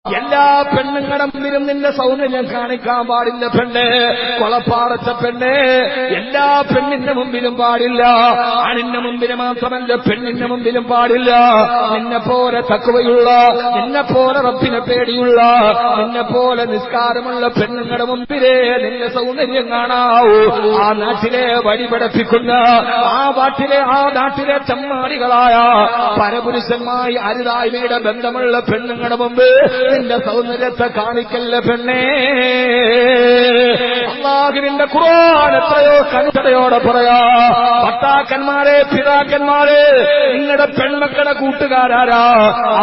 എല്ലാ പെണ്ണുങ്ങളുടെ മുമ്പിലും നിന്റെ സൗന്ദര്യം കാണിക്കാൻ പാടില്ല പെണ്ണ്. കൊളപ്പാടച്ച പെണ്ണ് എല്ലാ പെണ്ണിന്റെ മുമ്പിലും പാടില്ല. ആണിന്റെ മുമ്പിൽ മാത്രമല്ല പെണ്ണിന്റെ മുമ്പിലും പാടില്ല. നിന്നെ പോലെ തഖ്വയുള്ള, നിന്നെ പോലെ റബ്ബിനെ പേടിയുള്ള, നിന്നെ പോലെ നിസ്കാരമുള്ള പെണ്ണുങ്ങളുടെ മുമ്പിലേ നിന്റെ സൗന്ദര്യം കാണാവൂ. ആ നാട്ടിലെ വഴിപടപ്പിക്കുന്ന ആ നാട്ടിലെ ചമ്മാടികളായ പരപുരുഷന്മായി അരുതായ്മയുടെ ബന്ധമുള്ള പെണ്ണുങ്ങളുടെ മുമ്പ് നിന്റെ സൗന്ദര്യത്തെ കാണിക്കല്ല പെണ്ണേ. അല്ലാഹുവിന്റെ ഖുർആൻ എത്രയോ കനിഷ്ഠതയോടെ പറയാ, ഭർത്താക്കന്മാരെ, പിതാക്കന്മാരെ, നിങ്ങളുടെ പെൺമക്കളുടെ കൂട്ടുകാരാരാ?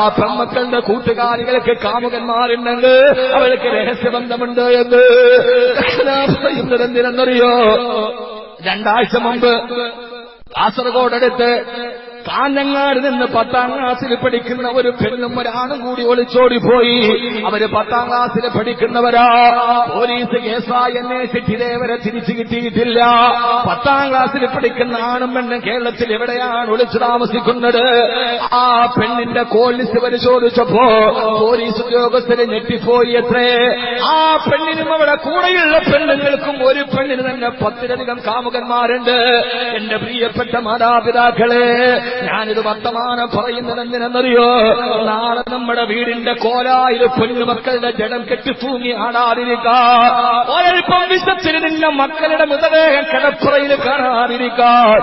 ആ പെൺമക്കളുടെ കൂട്ടുകാരികൾക്ക് കാമുകന്മാരുണ്ടെങ്കിൽ അവൾക്ക് രഹസ്യബന്ധമുണ്ട് എന്ന് എന്തിനെന്നറിയോ? 2 ആഴ്ച മുമ്പ് കാസർഗോഡടുത്ത് കാഞ്ഞങ്ങാട് നിന്ന് 10ാം ക്ലാസ്സിൽ പഠിക്കുന്ന ഒരു പെണ്ണും ഒരാണും കൂടി ഒളിച്ചോടിപ്പോയി. അവര് 10ാം ക്ലാസ്സിൽ പഠിക്കുന്നവരാ. പോലീസ് കേസായി അന്വേഷിച്ച് ഇതേവരെ തിരിച്ചു കിട്ടിയിട്ടില്ല. 10ാം ക്ലാസ്സിൽ പഠിക്കുന്ന ആണും പെണ്ണും കേരളത്തിൽ എവിടെയാണ് ഒളിച്ചു താമസിക്കുന്നത്? ആ പെണ്ണിന്റെ കോൾ ലിസ്റ്റ് പരിശോധിച്ചപ്പോ പോലീസ് ഉദ്യോഗസ്ഥരെ ഞെട്ടിപ്പോയി. എത്രേ, ആ പെണ്ണിനും അവിടെ കൂടെയുള്ള പെണ്ണുങ്ങൾക്കും ഒരു പെണ്ണിന് തന്നെ 10ലധികം കാമുകന്മാരുണ്ട്. എന്റെ പ്രിയപ്പെട്ട മാതാപിതാക്കളെ, ഞാനിത് വർത്തമാനം പറയുന്നത് എന്തിനെന്നറിയോ? നാളെ നമ്മുടെ വീടിന്റെ കോലായിൽ പൊന്നുമക്കളുടെ ജഡം കെട്ടിത്തൂങ്ങി ആടാതിരിക്കാൻ, ഒരൽപ്പം വിശ്വത്തിന് നിന്റെ മക്കളുടെ മൃതദേഹം കിടപ്പുറയിൽ കാണാതിരിക്കാൻ.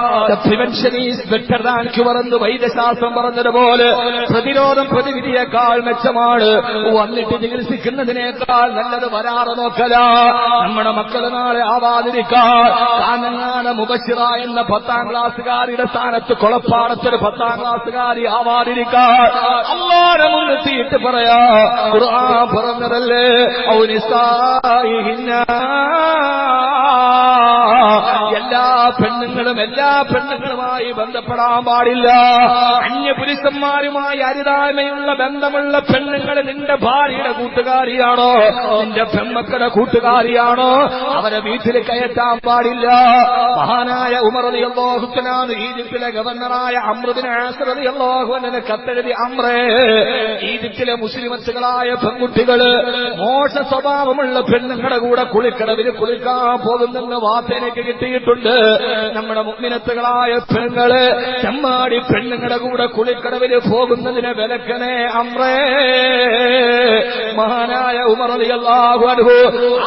Prevention is better than cure എന്ന് വൈദ്യശാസ്ത്രം പറഞ്ഞതുപോലെ പ്രതിരോധം പ്രതിവിധിയേക്കാൾ മെച്ചമാണ്. വന്നിട്ട് ചികിത്സിക്കുന്നതിനേക്കാൾ നല്ലത് വരാറ് നോക്കല. നമ്മുടെ മക്കള് നാളെ ആവാതിരിക്കാൻ കാഞ്ഞങ്ങാട് മുബശ്ശിറ എന്ന 10ാം ക്ലാസ്സുകാരിയുടെ സ്ഥാനത്ത് കൊളപ്പാടത്തൊരു 10ാം ക്ലാസ്സുകാരി ആവാതിരിക്കാൻ അല്ലാഹുവിനെ മുൻനിർത്തിയിട്ട് പറയാ, ഖുർആൻ പറഞ്ഞതല്ലേ, എല്ലാ പെണ്ണുങ്ങളുമായി ബന്ധപ്പെടാൻ പാടില്ല. അന്യപുരുഷന്മാരുമായി അരുതായ്മയുള്ള ബന്ധമുള്ള പെണ്ണുങ്ങൾ നിന്റെ ഭാര്യയുടെ കൂട്ടുകാരിയാണോ, നിന്റെ പെൺമക്കളുടെ കൂട്ടുകാരിയാണോ, അവരെ വീട്ടിൽ കയറ്റാൻ പാടില്ല. മഹാനായ ഉമർ റളിയല്ലാഹു അൻഹു ഈജിപ്തിലെ ഗവർണറായ അംർ ഇബ്നു ആസ് റളിയല്ലാഹു അൻഹു കത്തെഴുതി, അംറേ, ഈജിപ്തിലെ മുസ്ലിമത്തുകളായ പെൺകുട്ടികള് മോശ സ്വഭാവമുള്ള പെണ്ണുങ്ങളുടെ കൂടെ കുളിക്കടവിൽ കുളിക്കാൻ പോകുന്നെന്ന് വാർത്ത എനിക്ക് കിട്ടിയിട്ടുണ്ട്. നമ്മുടെ മുഅ്മിനത്തുകളായ പെണ്ണുങ്ങള് ചമ്മാടി പെണ്ണുങ്ങളുടെ കൂടെ കുളിക്കടവിൽ പോകുന്നതിനെ വിലക്കണേ അംറേ. മഹാനായ ഉമർ റളിയല്ലാഹു അൻഹു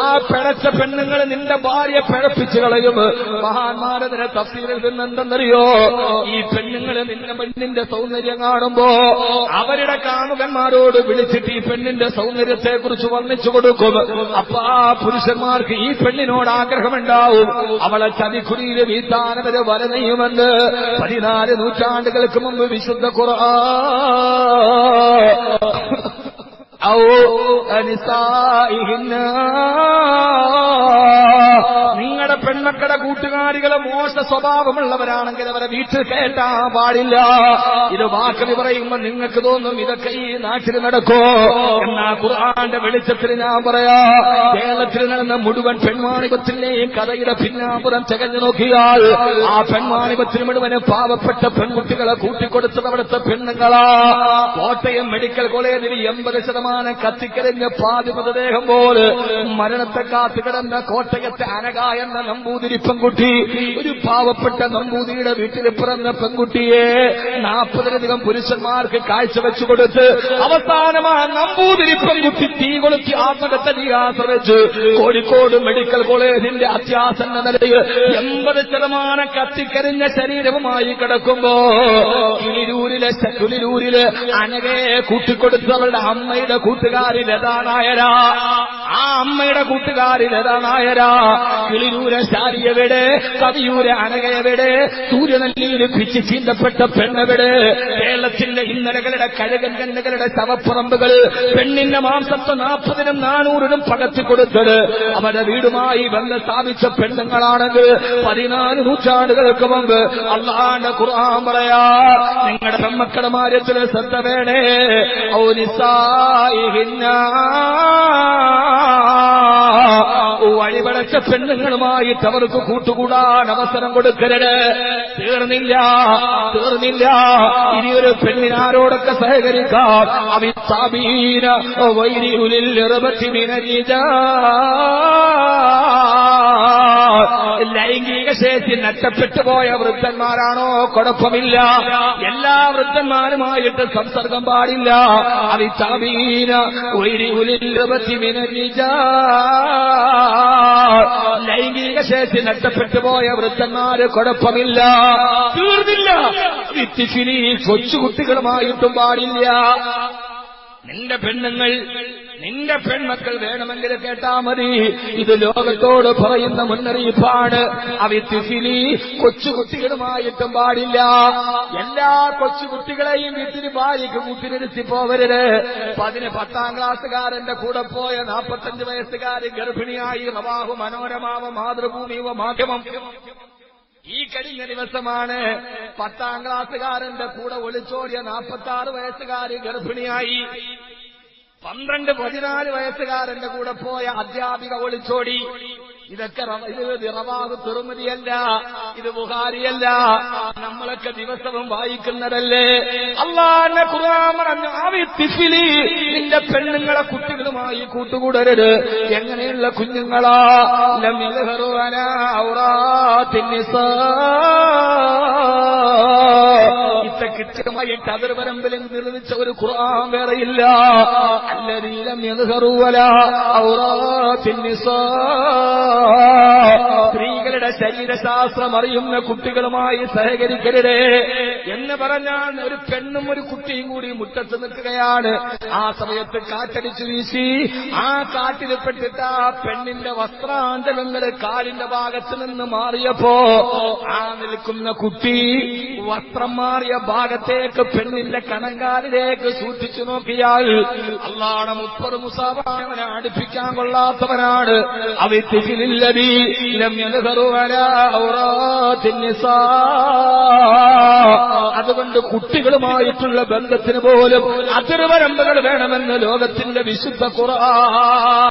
ആ പിഴച്ച പെണ്ണുങ്ങൾ നിന്റെ ഭാര്യ പിഴപ്പിച്ചു കളയും. മഹാന്മാരതിനെ തഫ്സീറിൽ എന്തെന്നറിയോ? ഈ പെണ്ണുങ്ങള് നിന്റെ പെണ്ണിന്റെ സൗന്ദര്യം കാണുമ്പോ അവരുടെ കാമുകന്മാരോട് വിളിച്ചിട്ട് ഈ പെണ്ണിന്റെ സൗന്ദര്യത്തെ കുറിച്ച് വർണ്ണിച്ചു കൊടുക്കും. അപ്പൊ ആ പുരുഷന്മാർക്ക് ഈ പെണ്ണിനോട് ആഗ്രഹമുണ്ടാവും. അവളെ ചതിക്കുരിയിൽ വീഴ്ത്താനവര് വലനെയ്യുമെന്ന് 14 നൂറ്റാണ്ടുകൾക്ക് മുമ്പ് വിശുദ്ധ ഖുർആൻ നിങ്ങളുടെ പെൺമക്കളുടെ കൂട്ടുകാരികളെ മോശ സ്വഭാവമുള്ളവരാണെങ്കിൽ അവരെ വീട്ടിൽ കയറ്റാൻ പാടില്ല. ഇത് വാക്കവി പറയുമ്പോ നിങ്ങൾക്ക് തോന്നും ഇതൊക്കെ ഈ നാട്ടിൽ നടക്കോ. എന്നാ ഖുർആന്റെ വെളിച്ചത്തിൽ ഞാൻ പറയാ, കേരളത്തിൽ നടന്ന മുഴുവൻ പെൺവാണിഭത്തിന്റെയും കഥയുടെ പിന്നാമ്പുറം ചകഞ്ഞു നോക്കിയാൽ ആ പെൺവാണിഭത്തിന് മുഴുവന് പാവപ്പെട്ട പെൺകുട്ടികളെ കൂട്ടിക്കൊടുത്തത് അവിടുത്തെ പെണ്ണുങ്ങളാ. കോട്ടയം മെഡിക്കൽ കോളേജിൽ 80% കത്തിക്കരിഞ്ഞ പാതി മൃതദേഹം പോലെ മരണത്തെ കാത്തുകിടന്ന കോട്ടയത്തെ അനക എന്ന നമ്പൂതിരി പെൺകുട്ടി, ഒരു പാവപ്പെട്ട നമ്പൂതിരിയുടെ വീട്ടിൽ പിറന്ന പെൺകുട്ടിയെ 40ലധികം പുരുഷന്മാർക്ക് കാഴ്ചവെച്ചു കൊടുത്ത് അവസാനമാ നമ്പൂതിരി പെൺകുട്ടി തീ കൊളുത്തി ആത്മഹത്യ ചെയ്യാൻ ശ്രമിച്ചു. കോഴിക്കോട് മെഡിക്കൽ കോളേജിന്റെ അത്യാസന്ന നിലയിൽ 80% കത്തിക്കരിഞ്ഞ ശരീരവുമായി കിടക്കുമ്പോ കിളിരൂരിലെ അനകയെ കൂട്ടിക്കൊടുത്തവളുടെ അമ്മയുടെ കൂട്ടുകാരി ലതാ നായരാ. ആ അമ്മയുടെ കൂട്ടുകാരി ലതാ നായരാ. കിളിരൂരെ ശാരിയവിടെ, കവിയൂരെ അനകയവിടെ, സൂര്യനെല്ലിയിൽ പിച്ച് ചീന്തപ്പെട്ട പെണ്ണെവിടെ. കേരളത്തിന്റെ ഇന്നലകളുടെ കഴുകൻ കണ്ണുകളുടെ ശവപ്പറമ്പുകൾ പെണ്ണിന്റെ മാംസത്തെ 40നും 400നും പകർത്തി കൊടുത്തത് അവരുടെ വീടുമായി ബന്ധം സ്ഥാപിച്ച പെണ്ണുങ്ങളാണെങ്കിൽ 14 നൂറ്റാണ്ടുകൾക്ക് മുമ്പ് അല്ലാഹുവിന്റെ ഖുർആൻ പറയാ, നിങ്ങളുടെ പെൺമക്കളുടെ കാര്യത്തിൽ ശ്രദ്ധ വേണേ. വഴിപടച്ച മറ്റ പെണ്ണുങ്ങളുമായിട്ട് അവർക്ക് കൂട്ടുകൂടാൻ അവസരം കൊടുക്കരുത്. തീർന്നില്ല. ഇനിയൊരു പെണ്ണിനാരോടൊക്കെ സഹകരിക്കാം. അവിത്താബീന വൈരിയുലിൽ ലൈംഗിക ശേഷി നഷ്ടപ്പെട്ടു പോയ വൃദ്ധന്മാരാണോ കുഴപ്പമില്ല. എല്ലാ വൃദ്ധന്മാരുമായിട്ട് സംസർഗം പാടില്ല. അവിത്താബീന വൈരിയുലിൽ ലൈംഗിക ശേഷി നഷ്ടപ്പെട്ടു പോയ വൃദ്ധന്മാര് കുഴപ്പമില്ല. തീർന്നില്ല. വിത്തിഫിനി കൊച്ചുകുട്ടികളുമായിട്ടും പാടില്ല. നിന്റെ പെൺമക്കൾ വേണമെങ്കിൽ കേട്ടാ മതി. ഇത് ലോകത്തോട് പറയുന്ന മുന്നറിയിപ്പാണ്. അവിത്തിഫിലി കൊച്ചുകുട്ടികളുമായിട്ടും പാടില്ല. എല്ലാ കൊച്ചുകുട്ടികളെയും വീട്ടിന് ഭാര്യയ്ക്ക് കൂട്ടിനിരുത്തി പോവരുത്. 10ാം ക്ലാസ്സുകാരന്റെ കൂടെ പോയ 45 വയസ്സുകാരി ഗർഭിണിയായി റവാഹു മനോരമാവ മാതൃഭൂമിവ മാധ്യമം. ഈ കഴിഞ്ഞ ദിവസമാണ് 10ാം ക്ലാസ്സുകാരന്റെ കൂടെ ഒളിച്ചോടിയ 46 വയസ്സുകാരി ഗർഭിണിയായി. 12-14 വയസ്സുകാരന്റെ കൂടെ പോയ അധ്യാപിക ഒളിച്ചോടി. ഇതൊക്കെ ഇത് റവാഹ് തിരുമതിയല്ല, ഇത് ബുഖാരിയല്ല, നമ്മളൊക്കെ ദിവസവും വായിക്കുന്നതല്ലേ. അല്ലാഹുവിന്റെ ഖുർആൻ പറഞ്ഞു, ആവിത്തിഫിലി, നിന്റെ പെണ്ണുങ്ങളെ കുട്ടികളുമായി കൂട്ടുകൂടരുത്. എങ്ങനെയുള്ള കുഞ്ഞുങ്ങളാ? ലം യൽഹറു അലാ ഔറാത്തിൻ നിസാ, കൃത്യമായിട്ട് അതിർവരമ്പിലും നിർമ്മിച്ച ഒരു ഖുർആൻ വേറെയില്ല. അല്ലദീന ലം യൽഹറു അലാ ഔറാത്തിൻ നിസാ, സ്ത്രീകളുടെ ശരീരശാസ്ത്രം അറിയുന്ന കുട്ടികളുമായി സഹകരിക്കരുത് എന്ന് പറഞ്ഞാൽ ഒരു പെണ്ണും ഒരു കുട്ടിയും കൂടി മുറ്റത്ത് നിൽക്കുകയാണ്. ആ സമയത്ത് കാറ്റടിച്ചു വീശി, ആ കാറ്റിൽ പെട്ടിട്ട് ആ പെണ്ണിന്റെ വസ്ത്രാഞ്ചലങ്ങൾ കാലിന്റെ ഭാഗത്ത് നിന്ന് മാറിയപ്പോ ആ നിൽക്കുന്ന കുട്ടി വസ്ത്രം മാറിയ ഭാഗത്തേക്ക് പെണ്ണിന്റെ കണങ്കാലിലേക്ക് സൂക്ഷിച്ചു നോക്കിയാൽ അല്ലാഹുവിന്റെ 30 മുസാഫാവനെ അടുപ്പിക്കാൻ കൊള്ളാത്തവനാണ്. അവിത്തിഫിലില്ലദീ ലം യൽഹറു അലാ ഔറാത്തിൻ നിസാ. അതുകൊണ്ട് കുട്ടികളുമായിട്ടുള്ള ബന്ധത്തിന് പോലും അതിർവരമ്പുകൾ വേണമെന്ന് ലോകത്തിന്റെ വിശുദ്ധ ഖുർആൻ.